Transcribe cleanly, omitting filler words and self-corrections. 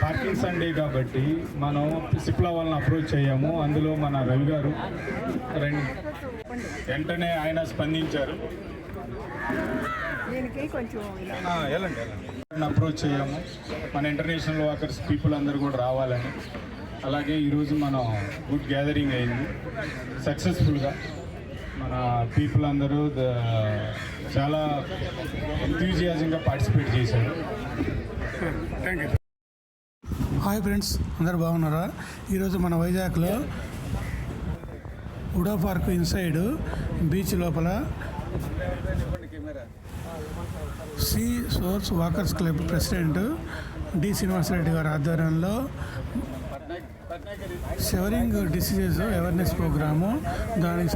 Parkinson day కాబట్టి మనం సిప్లా వాళ్ళని అప్రోచ్ అయ్యాము. అందులో మన రవి గారు వెంటనే ఆయన స్పందించారు. అప్రోచ్ అయ్యాము. మన ఇంటర్నేషనల్ వాకర్స్ పీపుల్ అందరూ కూడా రావాలని. అలాగే ఈరోజు మనం గుడ్ గ్యాదరింగ్ అయింది సక్సెస్ఫుల్గా. మన పీపుల్ అందరూ చాలా ఎంథ్యూజియాజంగా పార్టిసిపేట్ చేశారు. Thank you. హాయ్ ఫ్రెండ్స్, అందరు బాగున్నారా? ఈరోజు మన వైజాగ్లో ఉడా పార్క్ ఇన్సైడ్ బీచ్ లోపల sea source walkers club president D Srinivasareddy గారి ఆధ్వర్యంలో షవరింగ్ డిసీజెస్ అవేర్నెస్ ప్రోగ్రాము దానికి